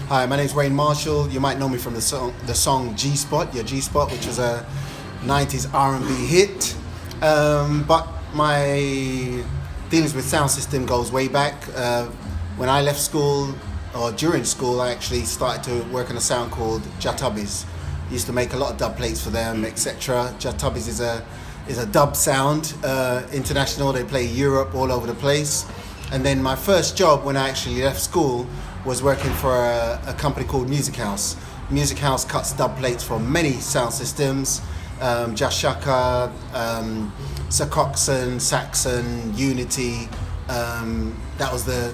Hi, my name's Wayne Marshall. You might know me from the song G-Spot, your G-Spot, which was a 90s R&B hit. But my dealings with sound system goes way back. When I left school, or during school, I actually started to work on a sound called Jatubbies. Used to make a lot of dub plates for them, etc. Jatubbies is a dub sound, international. They play Europe, all over the place. And then my first job when I actually left school was working for a company called Music House. Music House cuts dub plates for many sound systems, Jashaka, Sir Coxsone, Saxon, Unity. That was the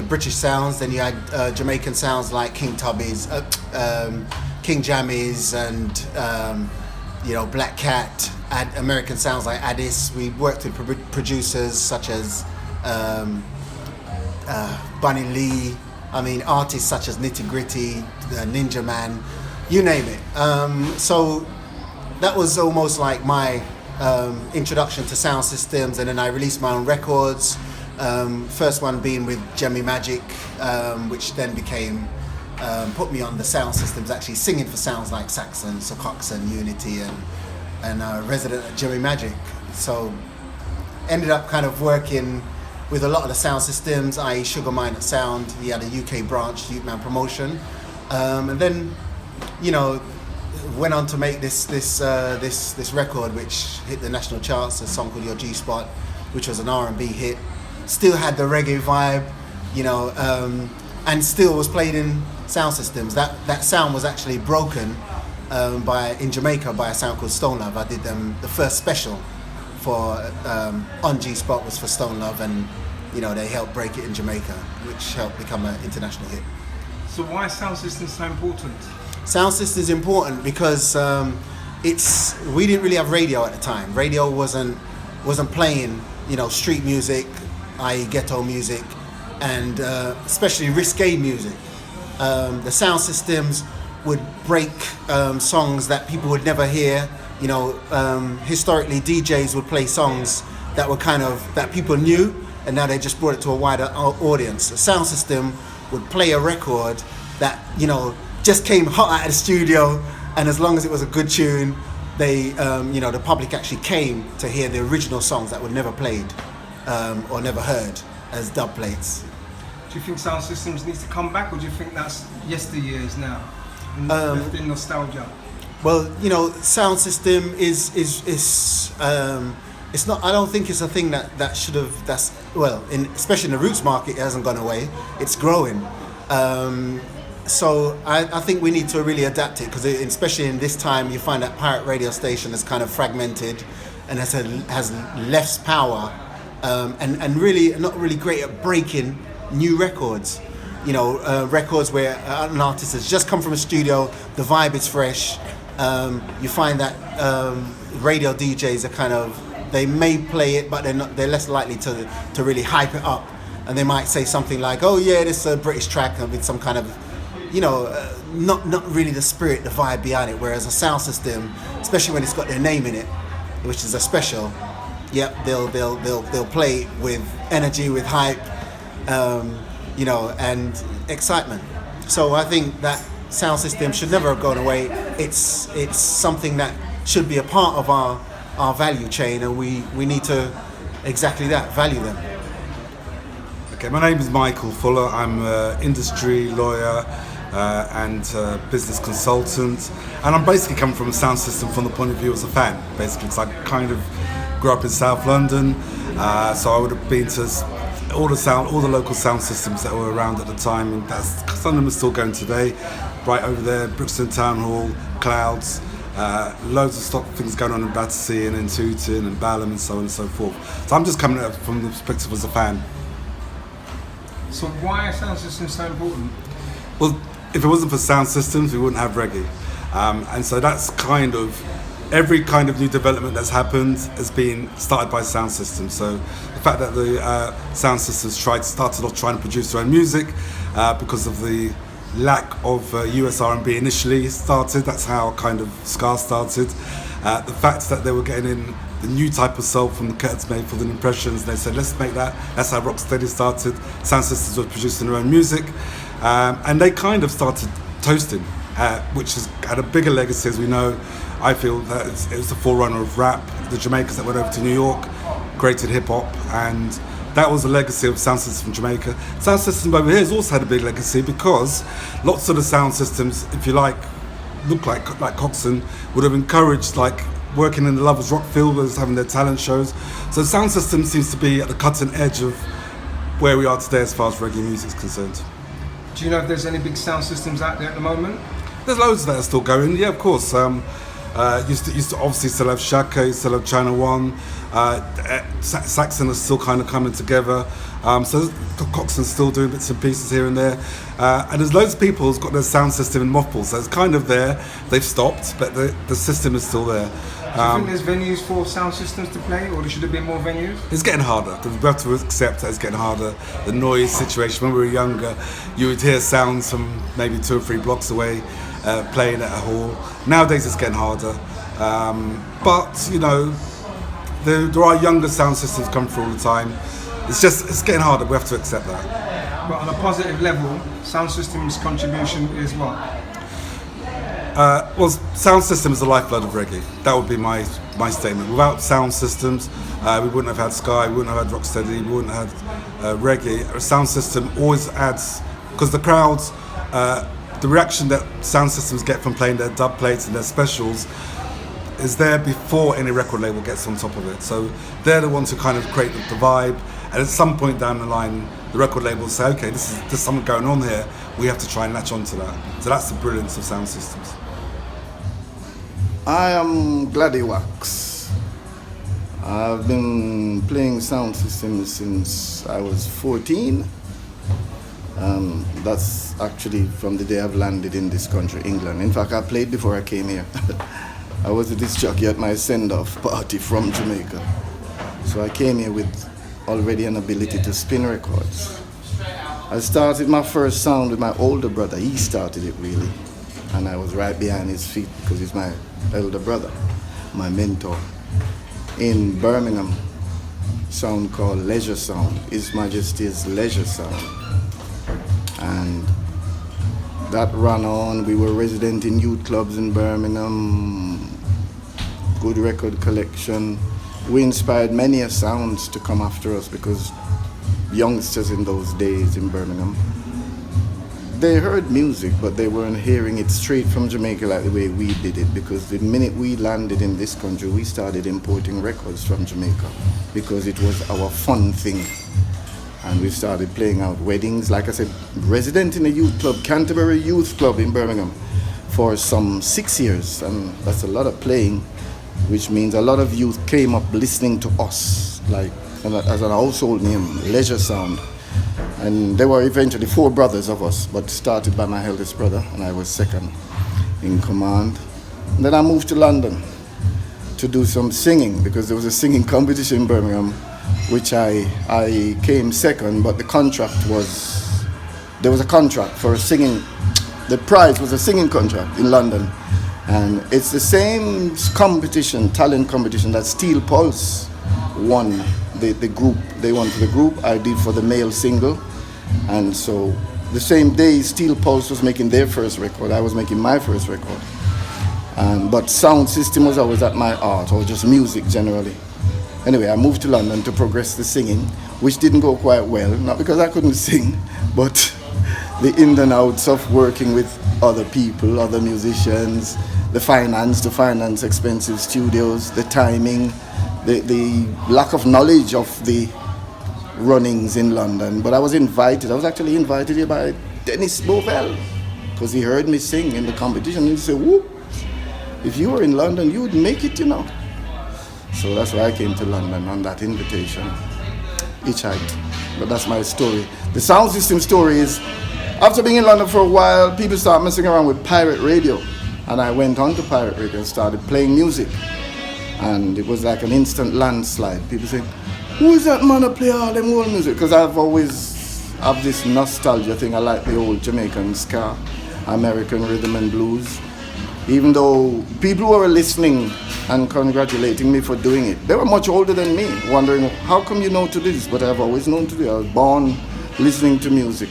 British sounds. Then you had Jamaican sounds like King Tubbies, King Jammies, and Black Cat. American sounds like Addis. We worked with producers such as Bunny Lee. Artists such as Nitty Gritty, Ninja Man, you name it. So that was almost like my introduction to sound systems, and then I released my own records. First one being with Jemmy Magic, which then became put me on the sound systems, actually singing for sounds like Saxon, Sir Coxsone, Unity, and resident at Jemmy Magic. So ended up kind of working with a lot of the sound systems, i.e. Sugar Minott Sound. He had a UK branch, Youth Man Promotion, and then went on to make this record, which hit the national charts. A song called Your G-Spot, which was an R&B hit. Still had the reggae vibe, and still was played in sound systems. That sound was actually broken in Jamaica by a sound called Stone Love. I did them the first special for on G-Spot was for Stone Love, and they helped break it in Jamaica, which helped become an international hit. So why is sound systems so important? Sound system is important because we didn't really have radio at the time. Radio wasn't playing street music, i.e. ghetto music, and especially risque music. The sound systems would break songs that people would never hear. Historically DJs would play songs that were that people knew, and now they just brought it to a wider audience. A sound system would play a record that just came hot out of the studio, and as long as it was a good tune, the public actually came to hear the original songs that were never played or never heard as dub plates. Do you think sound systems needs to come back, or do you think that's yesteryears now, left in nostalgia? Well, sound system is it's not. I don't think it's a thing that should have. Especially in the roots market, it hasn't gone away. It's growing. So I think we need to really adapt it, because especially in this time, you find that pirate radio station is kind of fragmented and has less power, and really not really great at breaking new records. Records where an artist has just come from a studio, the vibe is fresh. You find that radio DJs are they may play it, but they're less likely to really hype it up, and they might say something like, "Oh yeah, this is a British track," with some kind of, not really the spirit, the vibe behind it. Whereas a sound system, especially when it's got their name in it, which is a special, they'll play with energy, with hype, and excitement. So I think that sound system should never have gone away. It's something that should be a part of our value chain, and we need to exactly that, value them. Okay, my name is Michael Fuller. I'm an industry lawyer and business consultant, and I'm basically coming from a sound system from the point of view as a fan, basically, because I kind of grew up in South London, so I would have been to all the local sound systems that were around at the time, and some of them are still going today. Right over there, Brixton Town Hall, Clouds, loads of stock things going on in Battersea and in Tooting and Balham and so on and so forth. So I'm just coming at it from the perspective as a fan. So why are sound systems so important? Well, if it wasn't for sound systems, we wouldn't have reggae. And so that's every kind of new development that's happened has been started by sound systems. So the fact that the sound systems started off trying to produce their own music because of the lack of US R&B initially started. That's how kind of ska started. The fact that they were getting in the new type of soul from the Curtis Mayfield and Impressions, they said, let's make that. That's how Rocksteady started. Sound Systems was producing their own music. And they kind of started toasting, which has had a bigger legacy, as we know. I feel that it was the forerunner of rap. The Jamaicans that went over to New York created hip-hop, and that was the legacy of sound system from Jamaica. Sound system over here has also had a big legacy because lots of the sound systems, if you like, look like Coxsone, would have encouraged like working in the Lovers Rock field, was having their talent shows. So sound system seems to be at the cutting edge of where we are today as far as reggae music is concerned. Do you know if there's any big sound systems out there at the moment? There's loads that are still going, yeah, of course. Used to obviously still have Shaka, used to still have China One. Saxon is still kind of coming together. So Coxsone's still doing bits and pieces here and there. And there's loads of people who's got their sound system in mothballs. So it's kind of there. They've stopped, but the system is still there. Do you think there's venues for sound systems to play, or should there be more venues? It's getting harder. We have to accept that it's getting harder. The noise situation, when we were younger, you would hear sounds from maybe 2 or 3 blocks away playing at a hall. Nowadays it's getting harder. But, you know, there are younger sound systems coming through all the time. It's getting harder. We have to accept that. But on a positive level, sound systems' contribution is what? Well, sound system is the lifeblood of reggae. That would be my statement. Without sound systems, we wouldn't have had Sky, we wouldn't have had Rocksteady, we wouldn't have had reggae. A sound system always adds, because the crowds, the reaction that sound systems get from playing their dub plates and their specials is there before any record label gets on top of it. So they're the ones who kind of create the vibe, and at some point down the line, the record label will say, okay, there's something going on here, we have to try and latch onto that. So that's the brilliance of sound systems. I am Gladdy Wax. I've been playing sound systems since I was 14. That's actually from the day I've landed in this country, England. In fact, I played before I came here. I was a disc jockey at my send-off party from Jamaica. So I came here with already an ability to spin records. I started my first sound with my older brother. He started it really. And I was right behind his feet because he's my elder brother, my mentor. In Birmingham, sound called Leisure Sound, His Majesty's Leisure Sound. And that ran on. We were resident in youth clubs in Birmingham, good record collection. We inspired many sounds to come after us because youngsters in those days in Birmingham, they heard music, but they weren't hearing it straight from Jamaica like the way we did it, because the minute we landed in this country, we started importing records from Jamaica because it was our fun thing. And we started playing out weddings. Like I said, resident in a youth club, Canterbury Youth Club in Birmingham, for some 6 years. And that's a lot of playing, which means a lot of youth came up listening to us, like as an household name, Leisure Sound. And there were eventually 4 brothers of us, but started by my eldest brother, and I was second in command. And then I moved to London to do some singing, because there was a singing competition in Birmingham, which I came second, but the contract was, there was a contract for a singing, the prize was a singing contract in London. And it's the same competition, talent competition, that Steel Pulse won the group. They won for the group, I did for the male single. And so the same day Steel Pulse was making their first record, I was making my first record. But sound system was always at my heart, or just music generally. Anyway, I moved to London to progress the singing, which didn't go quite well, not because I couldn't sing, but the ins and outs of working with other people, other musicians, the finance to finance expensive studios, the timing, the lack of knowledge of the runnings in London. But I was actually invited here by Dennis Bovell, because he heard me sing in the competition, and he said, whoop, if you were in London, you would make it, you know. So that's why I came to London on that invitation, hitchhiked. But that's my story. The sound system story is, after being in London for a while, people started messing around with pirate radio. And I went on to pirate radio and started playing music. And it was like an instant landslide. People saying, who is that man that play all them old music? Because I've always have this nostalgia thing. I like the old Jamaican ska, American rhythm and blues. Even though people who were listening and congratulating me for doing it, they were much older than me, wondering, how come you know to do this? But I've always known to do it. I was born listening to music.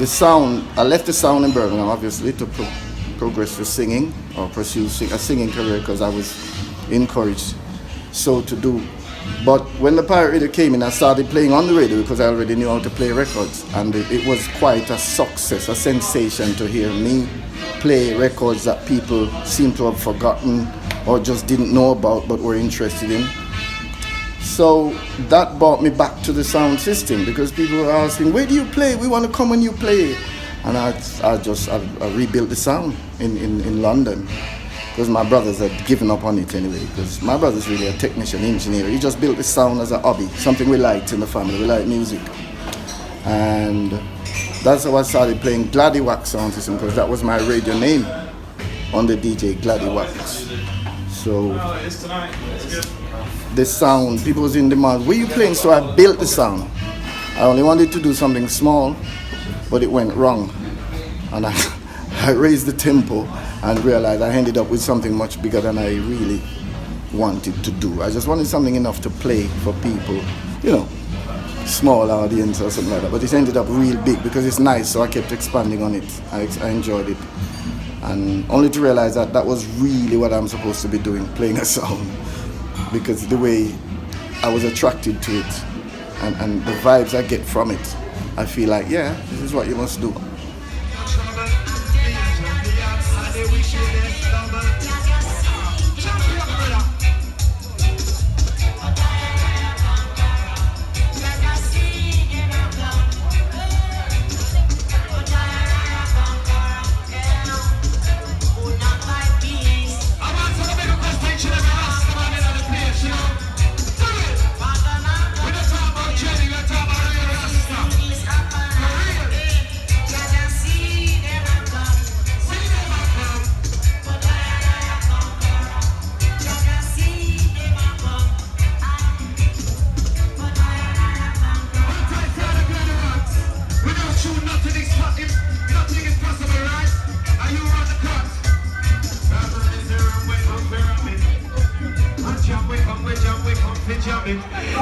the sound, I left the sound in Birmingham, obviously, to progress to singing or pursue a singing career because I was encouraged so to do. But when the pirate radio came in, I started playing on the radio because I already knew how to play records, and it was quite a success, a sensation to hear me play records that people seem to have forgotten or just didn't know about but were interested in. So that brought me back to the sound system because people were asking, where do you play? We want to come when you play. And I rebuilt the sound in London because my brothers had given up on it anyway, because my brother's really a technician, engineer. He just built the sound as a hobby, something we liked in the family. We liked music. And that's how I started playing Gladdy Wax Sound System, because that was my radio name on the DJ, Gladdy Wax. So the sound, people was in demand, where you playing? So I built the sound. I only wanted to do something small, but it went wrong. And I raised the tempo and realized I ended up with something much bigger than I really wanted to do. I just wanted something enough to play for people, you know, small audience or something like that. But it ended up real big because it's nice, so I kept expanding on it. I enjoyed it. And only to realize that that was really what I'm supposed to be doing, playing a sound. Because the way I was attracted to it and the vibes I get from it, I feel like, yeah, this is what you must do.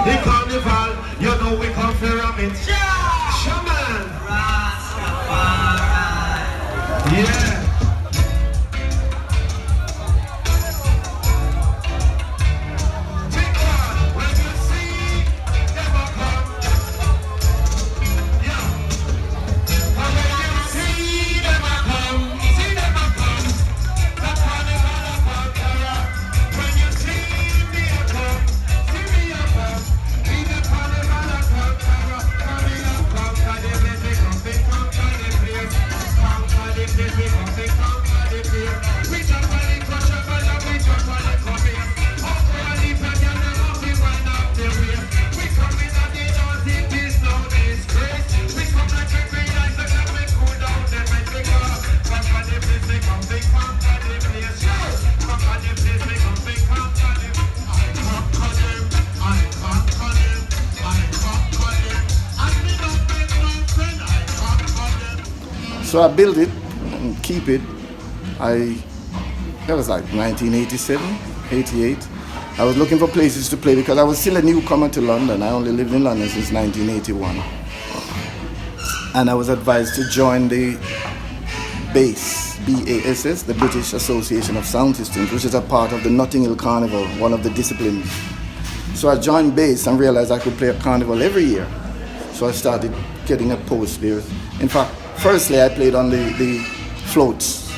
The carnival, you know we come from it. Shaman. Yeah. So I built it and keep it. That was like 1987, 88. I was looking for places to play because I was still a newcomer to London. I only lived in London since 1981. And I was advised to join the BASS, B-A-S-S, the British Association of Sound Systems, which is a part of the Notting Hill Carnival, one of the disciplines. So I joined BASS and realized I could play a carnival every year. So I started getting a post there. In fact, firstly, I played on the floats,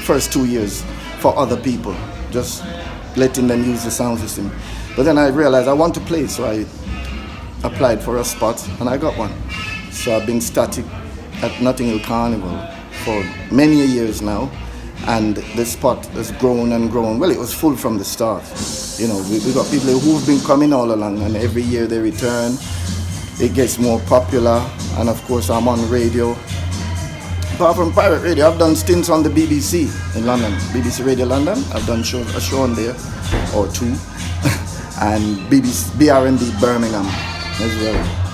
first 2 years, for other people, just letting them use the sound system. But then I realized I want to play, so I applied for a spot, and I got one. So I've been static at Notting Hill Carnival for many years now, and the spot has grown and grown. Well, it was full from the start. You know, we got people who've been coming all along, and every year they return. It gets more popular, and of course I'm on radio. Apart from pirate radio, I've done stints on the BBC in London, BBC Radio London. I've done a show on there, or two, and BBC BRMB Birmingham as well.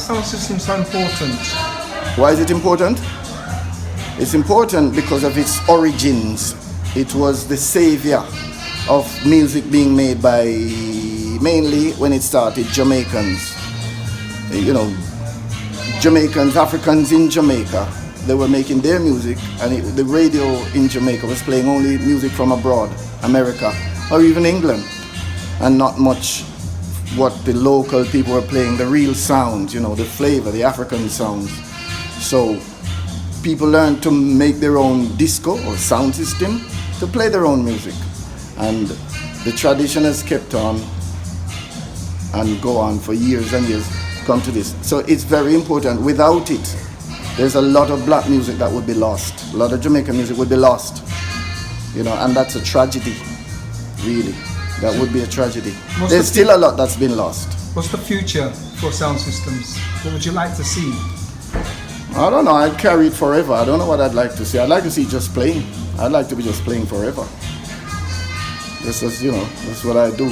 sound system so important? Why is it important? It's important because of its origins. It was the savior of music being made by, mainly when it started, Jamaicans. You know, Jamaicans, Africans in Jamaica, they were making their music, and the radio in Jamaica was playing only music from abroad, America, or even England, and not much what the local people were playing, the real sounds, you know, the flavor, the African sounds. So people learned to make their own disco or sound system to play their own music. And the tradition has kept on and go on for years and years, come to this. So it's very important. Without it, there's a lot of black music that would be lost. A lot of Jamaican music would be lost. You know, and that's a tragedy, really. That would be a tragedy. There's still a lot that's been lost. What's the future for sound systems? What would you like to see? I don't know, I'd carry it forever. I don't know what I'd like to see. I'd like to see just playing. I'd like to be just playing forever. This is, you know, that's what I do.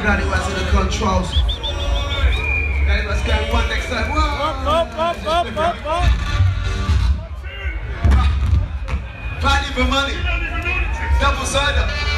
Gladdy Wax in the controls. Gladdy Wax going one next time. Value for money. Double-sider.